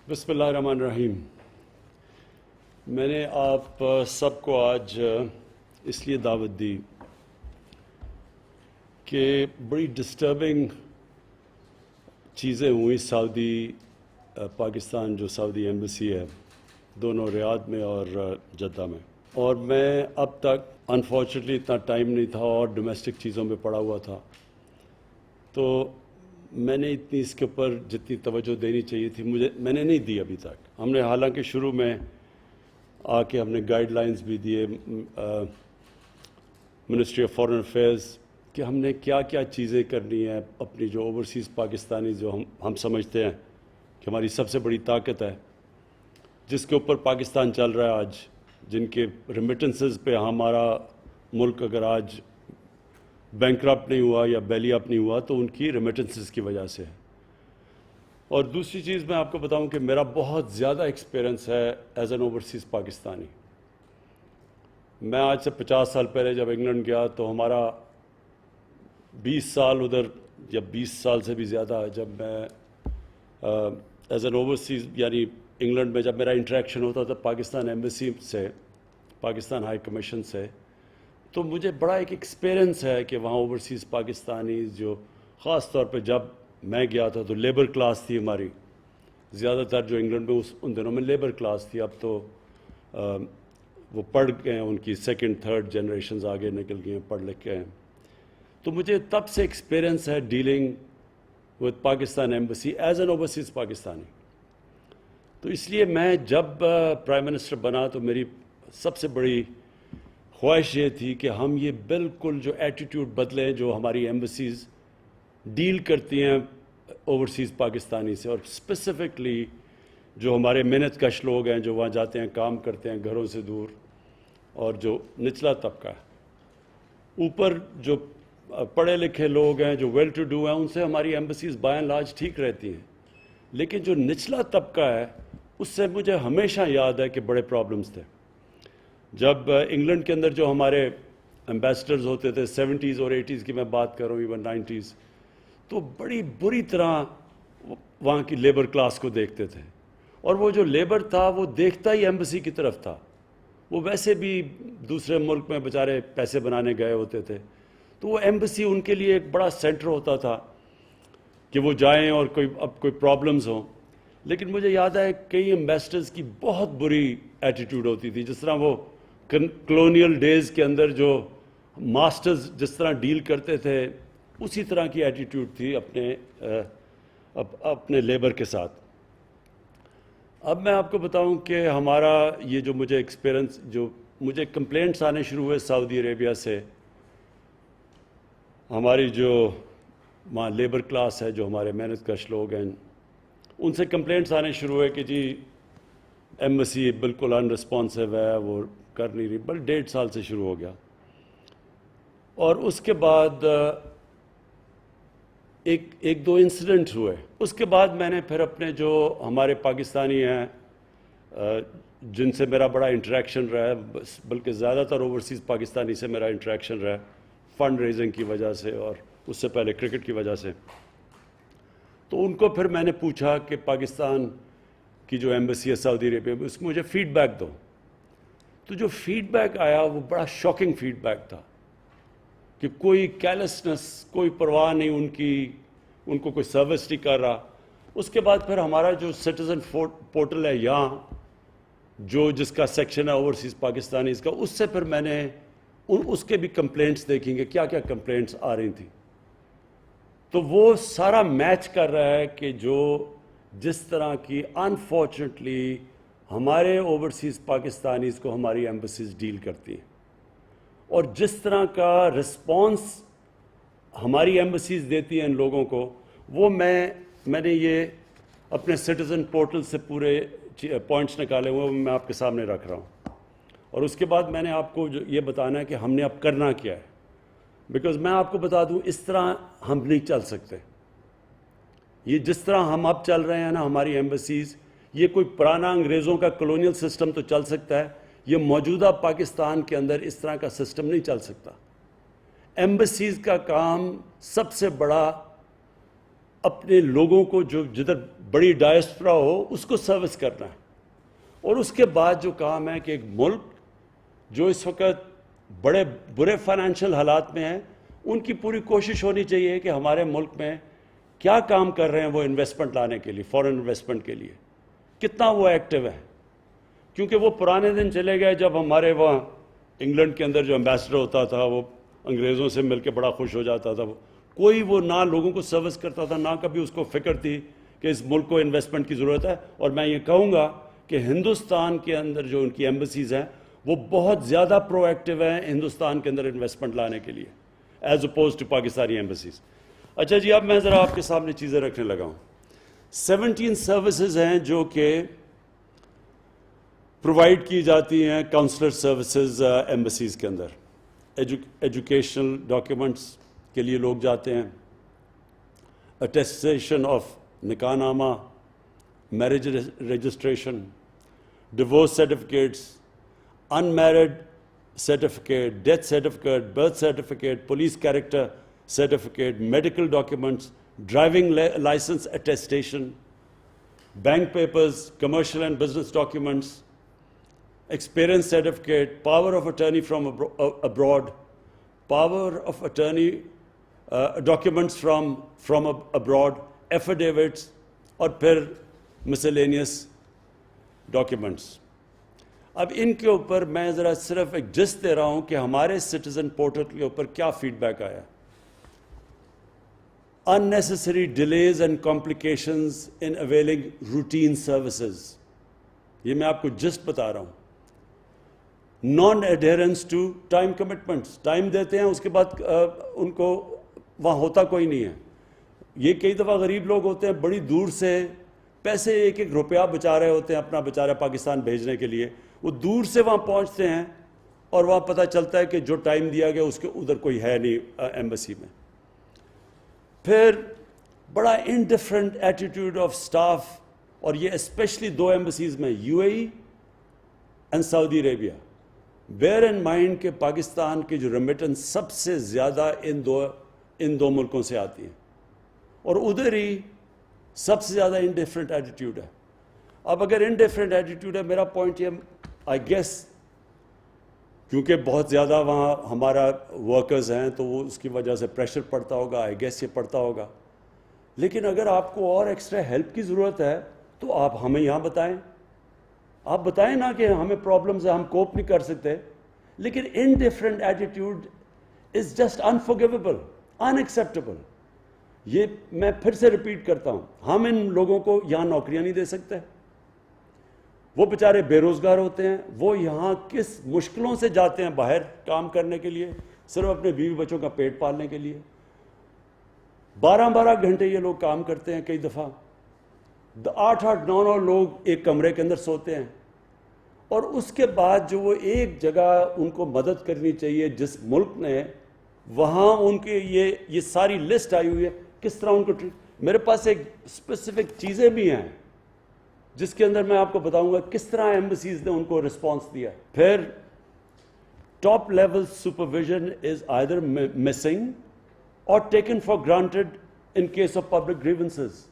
بسم اللہ الرحمن الرحیم. میں نے آپ سب کو آج اس لیے دعوت دی کہ بڑی ڈسٹربنگ چیزیں ہوئیں سعودی پاکستان جو سعودی ایمبیسی ہے دونوں ریاض میں اور جدہ میں، اور میں اب تک انفارچونیٹلی اتنا ٹائم نہیں تھا اور ڈومیسٹک چیزوں میں پڑا ہوا تھا، تو میں نے اتنی اس کے اوپر جتنی توجہ دینی چاہیے تھی میں نے نہیں دی ابھی تک. ہم نے حالانکہ شروع میں آ کے ہم نے گائیڈ لائنز بھی دیے منسٹری آف فارن افیئرز کہ ہم نے کیا کیا چیزیں کرنی ہیں اپنی جو اوورسیز پاکستانی جو ہم سمجھتے ہیں کہ ہماری سب سے بڑی طاقت ہے، جس کے اوپر پاکستان چل رہا ہے آج، جن کے ریمیٹنسز پہ ہمارا ملک اگر آج بینکرپٹ نہیں ہوا یا بیلی اپ نہیں ہوا تو ان کی ریمیٹنسز کی وجہ سے ہے. اور دوسری چیز میں آپ کو بتاؤں کہ میرا بہت زیادہ ایکسپیرنس ہے ایز این اوورسیز پاکستانی. میں آج سے 50 سال پہلے جب انگلینڈ گیا تو ہمارا 20 سال ادھر یا 20 سال سے بھی زیادہ جب میں ایز این اوورسیز یعنی انگلینڈ میں جب میرا انٹریکشن ہوتا تھا پاکستان ایمبیسی سے، پاکستان ہائی کمیشن سے، تو مجھے بڑا ایک ایکسپیرنس ہے کہ وہاں اوورسیز پاکستانی جو خاص طور پہ جب میں گیا تھا تو لیبر کلاس تھی ہماری، زیادہ تر جو انگلینڈ میں ان دنوں میں لیبر کلاس تھی. اب تو وہ پڑھ گئے ہیں، ان کی سیکنڈ تھرڈ جنریشنز آگے نکل گئی ہیں، پڑھ لکھ کے ہیں. تو مجھے تب سے ایکسپیرنس ہے dealing with Pakistan embassy as an overseas Pakistani. تو اس لیے میں جب پرائم منسٹر بنا تو میری سب سے بڑی خواہش یہ تھی کہ ہم یہ بالکل جو ایٹیٹیوڈ بدلیں جو ہماری ایمبیسیز ڈیل کرتی ہیں اوورسیز پاکستانی سے، اور اسپیسیفکلی جو ہمارے محنت کش لوگ ہیں جو وہاں جاتے ہیں کام کرتے ہیں گھروں سے دور، اور جو نچلا طبقہ ہے. اوپر جو پڑھے لکھے لوگ ہیں جو ویل ٹو ڈو ہیں ان سے ہماری ایمبیسیز بائی اینڈ لارج ٹھیک رہتی ہیں، لیکن جو نچلا طبقہ ہے اس سے مجھے ہمیشہ یاد ہے کہ بڑے پرابلمس تھے. جب انگلینڈ کے اندر جو ہمارے ایمبیسڈرز ہوتے تھے 70s اور 80s کی میں بات کر رہا ہوں، ایون 90s، تو بڑی بری طرح وہاں کی لیبر کلاس کو دیکھتے تھے، اور وہ جو لیبر تھا وہ دیکھتا ہی ایمبیسی کی طرف تھا. وہ ویسے بھی دوسرے ملک میں بیچارے پیسے بنانے گئے ہوتے تھے، تو وہ ایمبیسی ان کے لیے ایک بڑا سینٹر ہوتا تھا کہ وہ جائیں اور کوئی پرابلمز ہوں. لیکن مجھے یاد ہے کئی ایمبیسڈرز کی بہت بری ایٹیٹیوڈ ہوتی تھی، جس طرح وہ کلونیل ڈیز کے اندر جو ماسٹرز جس طرح ڈیل کرتے تھے اسی طرح کی ایٹیٹیوڈ تھی اپنے لیبر کے ساتھ. اب میں آپ کو بتاؤں کہ ہمارا یہ جو مجھے ایکسپیرنس، جو مجھے کمپلینٹس آنے شروع ہوئے سعودی عربیہ سے، ہماری جو وہاں لیبر کلاس ہے جو ہمارے محنت کش لوگ ہیں ان سے کمپلینٹس آنے شروع ہوئے کہ جی ایمبیسی بالکل ان رسپانسو ہے، وہ کر نہیں رہی. بل 1.5 سال سے شروع ہو گیا، اور اس کے بعد ایک دو انسیڈنٹ ہوئے. اس کے بعد میں نے پھر اپنے جو ہمارے پاکستانی ہیں جن سے میرا بڑا انٹریکشن رہا ہے، بلکہ زیادہ تر اوورسیز پاکستانی سے میرا انٹریکشن رہا ہے فنڈ ریزنگ کی وجہ سے اور اس سے پہلے کرکٹ کی وجہ سے، تو ان کو پھر میں نے پوچھا کہ پاکستان کی جو ایمبیسی ہے سعودی عربیہ میں اس کو مجھے فیڈ بیک دو. تو جو فیڈ بیک آیا وہ بڑا شاکنگ فیڈ بیک تھا کہ کوئی کیلسنس، کوئی پرواہ نہیں ان کو کوئی سروس نہیں کر رہا. اس کے بعد پھر ہمارا جو سٹیزن پورٹل ہے یہاں جس کا سیکشن ہے اوورسیز پاکستانیز کا، اس سے پھر میں نے اس کے بھی کمپلینٹس دیکھیں گے کیا کیا کمپلینٹس آ رہی تھیں. تو وہ سارا میچ کر رہا ہے کہ جس طرح کی انفارچونیٹلی ہمارے اوورسیز پاکستانیز کو ہماری ایمبیسیز ڈیل کرتی ہیں، اور جس طرح کا رسپانس ہماری ایمبیسیز دیتی ہیں ان لوگوں کو، وہ میں نے یہ اپنے سٹیزن پورٹل سے پورے پوائنٹس نکالے ہوئے میں آپ کے سامنے رکھ رہا ہوں. اور اس کے بعد میں نے آپ کو یہ بتانا ہے کہ ہم نے اب کرنا کیا ہے، بیکاز میں آپ کو بتا دوں اس طرح ہم نہیں چل سکتے. یہ جس طرح ہم اب چل رہے ہیں نا ہماری ایمبیسیز، یہ کوئی پرانا انگریزوں کا کلونیل سسٹم تو چل سکتا ہے، یہ موجودہ پاکستان کے اندر اس طرح کا سسٹم نہیں چل سکتا. ایمبیسیز کا کام سب سے بڑا اپنے لوگوں کو جو جدھر بڑی ڈائسپورا ہو اس کو سروس کرنا ہے. اور اس کے بعد جو کام ہے کہ ایک ملک جو اس وقت بڑے برے فائنینشیل حالات میں ہیں, ان کی پوری کوشش ہونی چاہیے کہ ہمارے ملک میں کیا کام کر رہے ہیں وہ انویسٹمنٹ لانے کے لیے, فورن انویسٹمنٹ کے لیے کتنا وہ ایکٹیو ہے. کیونکہ وہ پرانے دن چلے گئے جب ہمارے وہاں انگلینڈ کے اندر جو ایمبیسڈر ہوتا تھا وہ انگریزوں سے مل کے بڑا خوش ہو جاتا تھا. کوئی وہ نہ لوگوں کو سروس کرتا تھا, نہ کبھی اس کو فکر تھی کہ اس ملک کو انویسٹمنٹ کی ضرورت ہے. اور میں یہ کہوں گا کہ ہندوستان کے اندر جو ان کی ایمبیسیز ہیں وہ بہت زیادہ پرو ایکٹیو ہیں ہندوستان کے اندر انویسٹمنٹ لانے کے لیے as oppose to Pakistani embassies. اچھا جی, اب میں ذرا آپ کے سامنے چیزیں رکھنے لگا ہوں. 17 سروسز ہیں جو کہ پرووائڈ کی جاتی ہیں, کاؤنسلر سروسز ایمبیسیز کے اندر. ایجوکیشنل ڈاکیومنٹس کے لیے لوگ جاتے ہیں, اٹیسٹیشن آف نکاح نامہ, marriage registration, divorce certificates, unmarried certificate, death certificate, birth certificate, police character certificate, medical documents, driving licence attestation, bank papers, commercial and business documents, experience certificate, power of attorney from abroad, power of attorney documents from abroad, affidavits, اور پھر miscellaneous documents. اب ان کے اوپر میں ذرا صرف ایک just they رہا ہوں کہ ہمارے سٹیزن پورٹل کے اوپر کیا فیڈ بیک آیا. unnecessary delays and complications in availing routine services. یہ میں آپ کو جسٹ بتا رہا ہوں. Non adherence to time commitments, time دیتے ہیں اس کے بعد ان کو وہاں ہوتا کوئی نہیں ہے. یہ کئی دفعہ غریب لوگ ہوتے ہیں بڑی دور سے پیسے ایک ایک روپیہ بچا رہے ہوتے ہیں اپنا بیچارہ پاکستان بھیجنے کے لیے, وہ دور سے وہاں پہنچتے ہیں اور وہاں پتہ چلتا ہے کہ جو ٹائم دیا گیا اس کے ادھر کوئی ہے نہیں ایمبیسی میں. پھر بڑا انڈیفرنٹ ایٹیٹیوڈ آف سٹاف, اور یہ اسپیشلی 2 ایمبیسیز میں, U A E and Saudi Arabia. Bear in mind کہ پاکستان کی جو ریمیٹنس سب سے زیادہ ان دو ملکوں سے آتی ہیں, اور ادھر ہی سب سے زیادہ انڈیفرنٹ ایٹیٹیوڈ ہے. اب اگر انڈیفرنٹ ایٹیٹیوڈ ہے, میرا پوائنٹ یہ آئی گیس کیونکہ بہت زیادہ وہاں ہمارا ورکرز ہیں تو وہ اس کی وجہ سے پریشر پڑتا ہوگا, آئی گیس یہ پڑتا ہوگا. لیکن اگر آپ کو اور ایکسٹرا ہیلپ کی ضرورت ہے تو آپ ہمیں یہاں بتائیں. آپ بتائیں نا کہ ہمیں پرابلمز ہیں, ہم کوپ نہیں کر سکتے. لیکن انڈیفرنٹ ایٹیٹیوڈ از جسٹ انفارگیویبل, انایکسیپٹیبل. یہ میں پھر سے ریپیٹ کرتا ہوں, ہم ان لوگوں کو یہاں نوکریاں نہیں دے سکتے. وہ بیچارے بے روزگار ہوتے ہیں, وہ یہاں کس مشکلوں سے جاتے ہیں باہر کام کرنے کے لیے, صرف اپنے بیوی بچوں کا پیٹ پالنے کے لیے. 12 گھنٹے یہ لوگ کام کرتے ہیں, کئی دفعہ 8 9 لوگ ایک کمرے کے اندر سوتے ہیں. اور اس کے بعد جو وہ ایک جگہ ان کو مدد کرنی چاہیے جس ملک نے, وہاں ان کے یہ ساری لسٹ آئی ہوئی ہے کس طرح ان کو میرے پاس ایک اسپیسیفک چیزیں بھی ہیں جس کے اندر میں آپ کو بتاؤں گا کس طرح ایمبیسیز نے ان کو رسپانس دیا. پھر top level supervision is either missing or taken for granted in case of public grievances.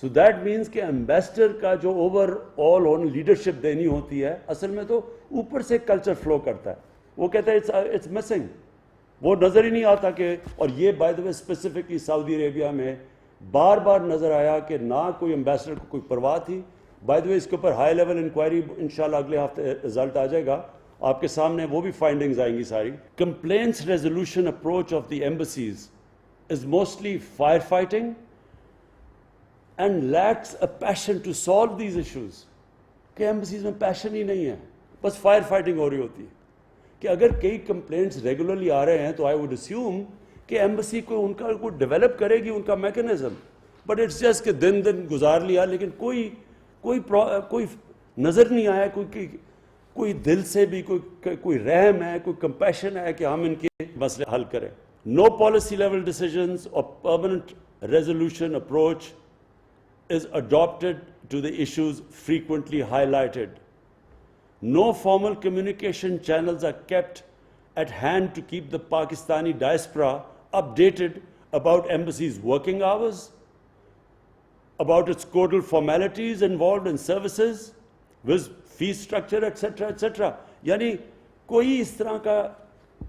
So that means کہ ایمبیسڈر کا جو اوور آل آن لیڈرشپ دینی ہوتی ہے, اصل میں تو اوپر سے کلچر فلو کرتا ہے. وہ کہتا ہے اٹس مسنگ, وہ نظر ہی نہیں آتا کہ. اور یہ بائی دا وے اسپیسیفکلی سعودی عربیہ میں بار بار نظر آیا کہ نہ کوئی ایمبیسڈر کو کوئی پرواہ تھی. بائی دا وے اس کے اوپر ہائی لیول انکوائری انشاءاللہ اگلے ہفتے رزلٹ آ جائے گا آپ کے سامنے, وہ بھی فائنڈنگز آئیں گی ساری. Complaints resolution approach of the embassies is mostly fire fighting and lacks a passion to solve these issues. کہ ایمبیسیز میں پیشن ہی نہیں ہے, بس فائر فائٹنگ ہو رہی ہوتی ہے. کہ اگر کئی کمپلینٹس ریگولرلی آ رہے ہیں تو آئی ووڈ اسیوم کہ ایمبیسی کو ان کا کوئی ڈیولپ کرے گی ان کا میکینزم. بٹ اٹس جسٹ کہ دن گزار لیا, لیکن کوئی نظر نہیں آیا, کوئی دل سے بھی کوئی رحم ہے, کوئی کمپیشن ہے کہ ہم ان کے مسئلے حل کریں. نو پالیسی لیول ڈیسیژنز اور permanent resolution approach is adopted to the issues frequently highlighted. No formal communication channels are kept at hand to keep the Pakistani diaspora updated about embassies' working hours, about its codal formalities involved in services, with fee structure, etc., etc. یعنی کوئی اس طرح کا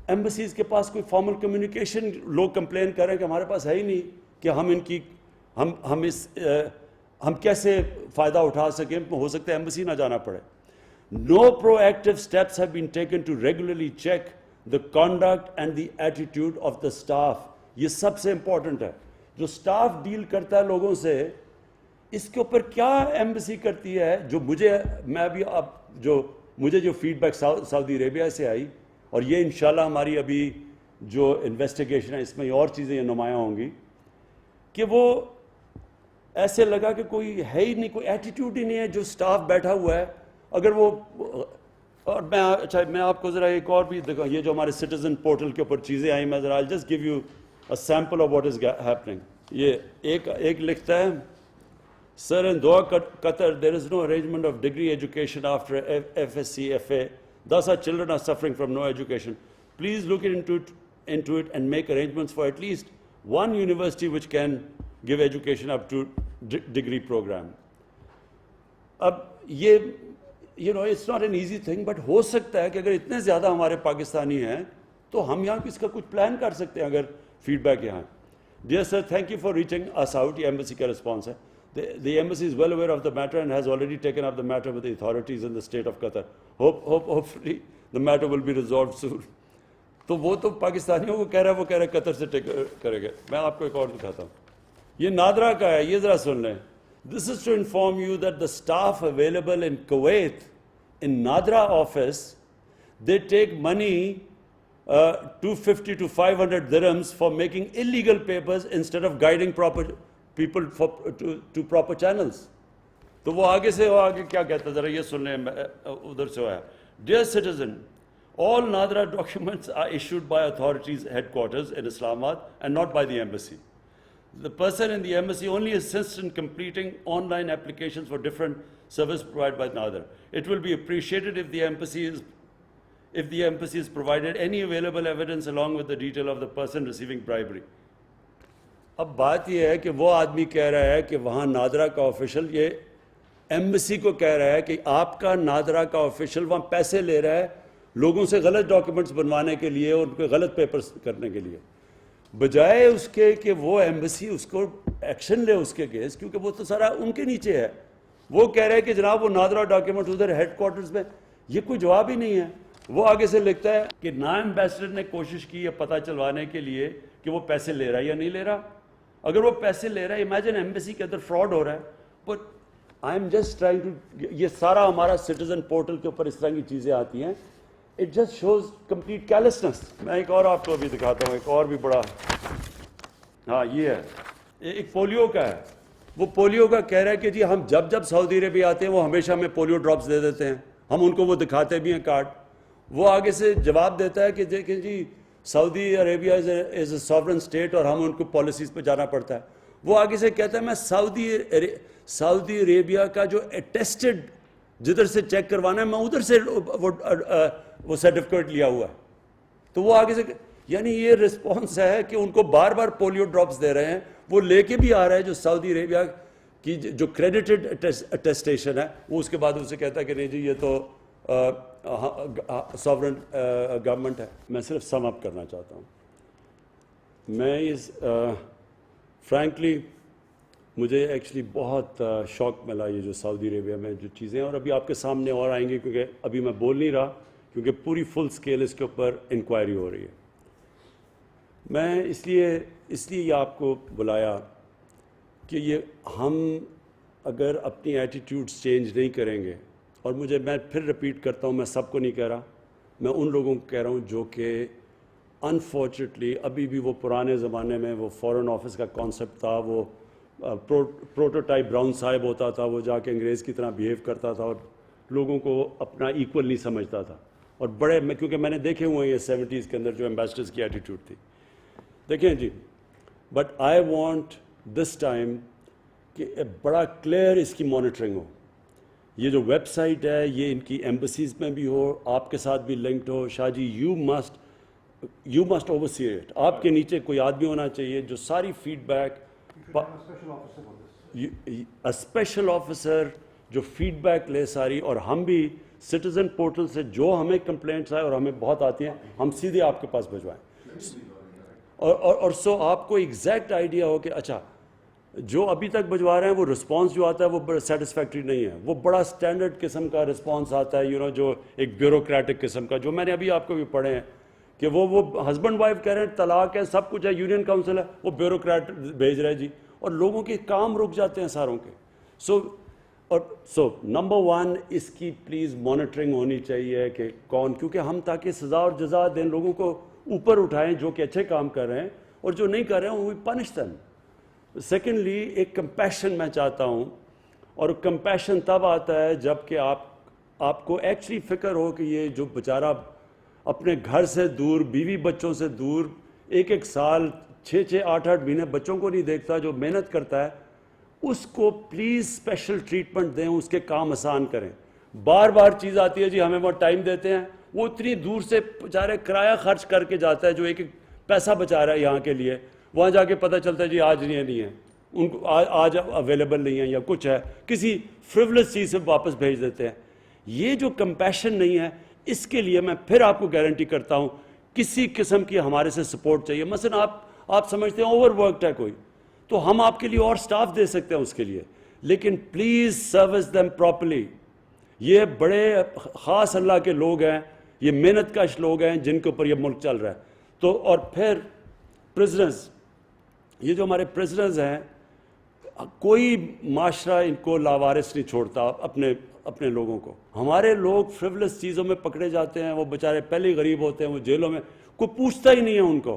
embassies کے پاس کوئی formal communication, لوگ complain کر رہے ہیں کہ ہمارے پاس ہے ہی نہیں کہ ہم کیسے فائدہ اٹھا سکیں، ہو سکتا ہے ایمبسی نہ جانا پڑے. No proactive steps have been taken to regularly check the conduct and the attitude of the staff. یہ سب سے امپورٹنٹ ہے. جو سٹاف ڈیل کرتا ہے لوگوں سے، اس کے اوپر کیا ایمبسی کرتی ہے. مجھے جو فیڈ بیک سعودی عربیہ سے آئی، اور یہ انشاءاللہ ہماری ابھی جو انویسٹیگیشن ہے اس میں اور چیزیں نمایاں ہوں گی، کہ وہ ایسے لگا کہ کوئی ہے ہی نہیں، کوئی ایٹیٹیوڈ ہی نہیں ہے. جو سٹاف بیٹھا ہوا ہے، اگر وہ، اور میں آپ کو ذرا ایک اور بھی دیکھا، یہ جو ہمارے سٹیزن پورٹل کے اوپر چیزیں آئیں، میں ذرا just give you a sample of what is happening. یہ ایک لکھتا ہے، Sir, in Doha, Qatar, there is no arrangement of degree education after FSc, FA. Thus, our children are suffering from no education. Please look into it and make arrangements for at least one university which can give education up to degree program. اب یہ it's not an easy thing, but ہو سکتا ہے کہ اگر اتنے زیادہ ہمارے پاکستانی ہیں تو ہم یہاں اس کا کچھ پلان کر سکتے ہیں اگر فیڈ بیک یہاں. Dear sir, thank you for reaching us out. یہ ایمبسی کا رسپانس ہے. The embassy is well aware of the matter and has already taken up the matter with the authorities in the state of Qatar. Hopefully the matter will be resolved soon. تو وہ تو پاکستانیوں کو کہہ رہا ہے، وہ کہہ رہا ہے قطر سے کرے گا. میں آپ کو ایک اور دکھاتا ہوں. یہ نادرا کا ہے، یہ ذرا سن لیں. This is to inform you that the staff available in Kuwait, in Nadra office, they take money 250 to 500 dirhams for making illegal papers instead of guiding people to proper channels. تو وہ آگے کیا کہتا ہے، ذرا یہ سن لیں. ادھر سے ہوا ہے. Dear citizen, all Nadra documents are issued by authorities headquarters in Islamabad and not by the embassy. The person in the embassy only assists in completing online applications for different services provided by Nadra. It will be appreciated if the embassy is provided any available evidence along with the detail of the person receiving bribery. اب بات یہ ہے کہ وہ آدمی کہہ رہا ہے کہ وہاں نادرا کا آفیشل یہ ایمبسی کو کہہ رہا ہے کہ آپ کا نادرا کا آفیشل وہاں پیسے لے رہا ہے لوگوں سے غلط ڈاکیومنٹس بنوانے کے لیے اور ان کے غلط پیپرز کرنے کے لیے، بجائے اس کے کہ وہ ایمبسی اس کو ایکشن لے اس کے کیس، کیونکہ وہ تو سارا ان کے نیچے ہے. وہ کہہ رہا ہے کہ جناب وہ نادرا ڈاکیومنٹ ادھر ہیڈ کوارٹرز میں، یہ کوئی جواب ہی نہیں ہے. وہ آگے سے لکھتا ہے کہ نا ایمبیسڈر نے کوشش کی ہے پتہ چلوانے کے لیے کہ وہ پیسے لے رہا ہے یا نہیں لے رہا. اگر وہ پیسے لے رہا ہے، امیجن ایمبیسی کے اندر فراڈ ہو رہا ہے. But I am just trying to, یہ سارا ہمارا سٹیزن پورٹل کے اوپر اس طرح کی چیزیں آتی ہیں. It just shows complete carelessness. میں ایک اور آپ کو ابھی دکھاتا ہوں، ایک اور بھی بڑا. ہاں یہ ہے، ایک پولیو کا ہے. وہ پولیو کا کہہ رہا ہے کہ جی ہم جب سعودی عربیہ آتے ہیں وہ ہمیشہ ہمیں پولیو ڈراپس دے دیتے ہیں، ہم ان کو وہ دکھاتے بھی ہیں کارڈ. وہ آگے سے جواب دیتا ہے کہ دیکھیں جی سعودی عربیہ از اے ساورن اسٹیٹ اور ہم ان کو پالیسیز پہ جانا پڑتا ہے. وہ آگے سے کہتا ہے میں سعودی عربیہ کا جو اٹیسٹڈ جدھر سے چیک کروانا ہے میں ادھر سے وہ سرٹیفکیٹ لیا ہوا ہے. تو وہ آگے سے، یعنی یہ رسپانس ہے کہ ان کو بار بار پولیو ڈراپس دے رہے ہیں. وہ لے کے بھی آ رہا ہے جو سعودی عربیہ کی جو کریڈیٹڈ اٹیسٹیشن ہے، وہ اس کے بعد اسے کہتا ہے کہ نہیں جی یہ تو ساورن گورنمنٹ ہے. میں صرف سم اپ کرنا چاہتا ہوں. میں فرینکلی مجھے ایکچولی بہت شوق ملا یہ جو سعودی عربیہ میں جو چیزیں، اور ابھی آپ کے سامنے اور آئیں گی کیونکہ ابھی میں بول نہیں رہا کیونکہ پوری فل سکیل اس کے اوپر انکوائری ہو رہی ہے. میں اس لیے یہ آپ کو بلایا کہ یہ ہم اگر اپنی ایٹیٹیوڈز چینج نہیں کریں گے، اور میں پھر رپیٹ کرتا ہوں، میں سب کو نہیں کہہ رہا، میں ان لوگوں کو کہہ رہا ہوں جو کہ انفارچونیٹلی ابھی بھی وہ پرانے زمانے میں وہ فورن آفس کا کانسیپٹ تھا، وہ پروٹوٹائپ براؤن صاحب ہوتا تھا، وہ جا کے انگریز کی طرح بیہیو کرتا تھا اور لوگوں کو اپنا ایکول نہیں سمجھتا تھا. اور کیونکہ میں نے دیکھے ہوئے ہیں یہ 70s کے اندر جو ایمبیسڈرز کی ایٹیٹیوڈ تھی. دیکھیں جی، but I want this time کہ بڑا کلیئر اس کی مانیٹرنگ ہو. یہ جو ویب سائٹ ہے یہ ان کی ایمبسیز میں بھی ہو، آپ کے ساتھ بھی لنکڈ ہو. Shah ji you must oversee it. آپ کے نیچے کوئی آدمی ہونا چاہیے جو ساری فیڈ بیک. اسپیشل آفیسر جو فیڈ بیک لے ساری, اور ہم بھی سٹیزن پورٹل سے جو ہمیں کمپلینٹس آئے اور ہمیں بہت آتی ہیں ہم سیدھے آپ کے پاس بھجوائیں, اور سو آپ کو ایگزیکٹ آئیڈیا ہو کہ اچھا جو ابھی تک بھجوا رہے ہیں وہ رسپانس جو آتا ہے وہ بڑا سیٹسفیکٹری نہیں ہے, وہ بڑا سٹینڈرڈ قسم کا رسپانس آتا ہے جو ایک بیوروکریٹک قسم کا, جو میں نے ابھی آپ کو بھی پڑھے ہیں کہ وہ ہسبینڈ وائف کہہ رہے ہیں طلاق ہے سب کچھ ہے, یونین کاؤنسل ہے, وہ بیوروکریٹ بھیج رہے جی, اور لوگوں کے کام رک جاتے ہیں ساروں کے. سو نمبر 1 اس کی پلیز مانیٹرنگ ہونی چاہیے کہ کون, کیونکہ ہم تاکہ سزا اور جزا دیں, لوگوں کو اوپر اٹھائیں جو کہ اچھے کام کر رہے ہیں, اور جو نہیں کر رہے ہیں وہ پنش دیں. سیکنڈلی ایک کمپیشن میں چاہتا ہوں, اور کمپیشن تب آتا ہے جب کہ آپ کو ایکچولی فکر ہو کہ یہ جو بیچارہ اپنے گھر سے دور, بیوی بچوں سے دور, ایک سال 6-8 مہینے بچوں کو نہیں دیکھتا, جو محنت کرتا ہے, اس کو پلیز اسپیشل ٹریٹمنٹ دیں, اس کے کام آسان کریں. بار بار چیز آتی ہے جی ہمیں وہ ٹائم دیتے ہیں, وہ اتنی دور سے بیچارے کرایہ خرچ کر کے جاتا ہے جو ایک پیسہ بچا رہا ہے یہاں کے لیے, وہاں جا کے پتہ چلتا ہے جی آج نہیں ہے, ان کو آج اویلیبل نہیں ہے یا کچھ ہے, کسی فریولس چیز سے واپس بھیج دیتے ہیں. یہ جو کمپیشن نہیں ہے, اس کے لیے میں پھر آپ کو گارنٹی کرتا ہوں کسی قسم کی ہمارے سے سپورٹ چاہیے. مثلا آپ سمجھتے ہیں اوور ورکڈ ہے کوئی, تو ہم آپ کے لیے اور سٹاف دے سکتے ہیں اس کے لیے, لیکن پلیز سروس دیم پراپرلی. یہ بڑے خاص اللہ کے لوگ ہیں, یہ محنت کش لوگ ہیں جن کے اوپر یہ ملک چل رہا ہے. تو اور پھر پرزنرز, یہ جو ہمارے پرزنرز ہیں, کوئی معاشرہ ان کو لاوارث نہیں چھوڑتا اپنے لوگوں کو. ہمارے لوگ فریولس چیزوں میں پکڑے جاتے ہیں, وہ بیچارے پہلے ہی غریب ہوتے ہیں, وہ جیلوں میں, کوئی پوچھتا ہی نہیں ہے ان کو.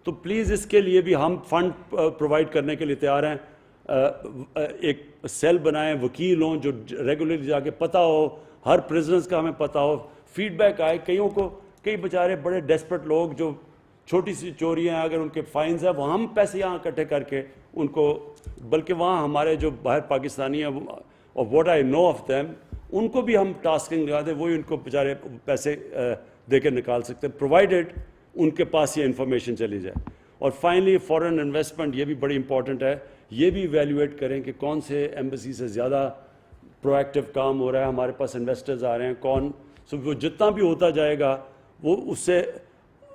تو پلیز اس کے لیے بھی ہم فنڈ پرووائڈ کرنے کے لیے تیار ہیں. ایک سیل بنائیں, وکیل ہوں جو ریگولرلی جا کے پتہ ہو, ہر پرزنرز کا ہمیں پتہ ہو, فیڈ بیک آئے. کئی بیچارے بڑے ڈیسپریٹ لوگ جو چھوٹی سی چوریاں ہیں, اگر ان کے فائنز ہیں, وہ ہم پیسے یہاں اکٹھے کر کے ان کو, بلکہ وہاں ہمارے جو باہر پاکستانی ہیں, اور what I know of them, ان کو بھی ہم ٹاسکنگ لگا دیں, وہی ان کو بیچارے پیسے دے کے نکال سکتے ہیں, پرووائڈیڈ ان کے پاس یہ انفارمیشن چلی جائے. اور فائنلی فورن انویسٹمنٹ, یہ بھی بڑی امپورٹنٹ ہے, یہ بھی ایویلیویٹ کریں کہ کون سے ایمبیسی سے زیادہ پرو ایکٹیو کام ہو رہا ہے, ہمارے پاس انویسٹرز آ رہے ہیں کون. وہ جتنا بھی ہوتا جائے گا وہ اس سے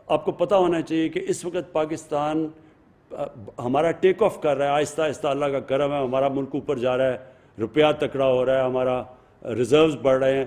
آپ کو پتہ ہونا چاہیے کہ اس وقت پاکستان ہمارا ٹیک آف کر رہا ہے آہستہ آہستہ, اللہ کا کرم ہے, ہمارا ملک اوپر جا رہا ہے, روپیہ تکڑا ہو رہا ہے, ہمارا ریزروز بڑھ رہے ہیں,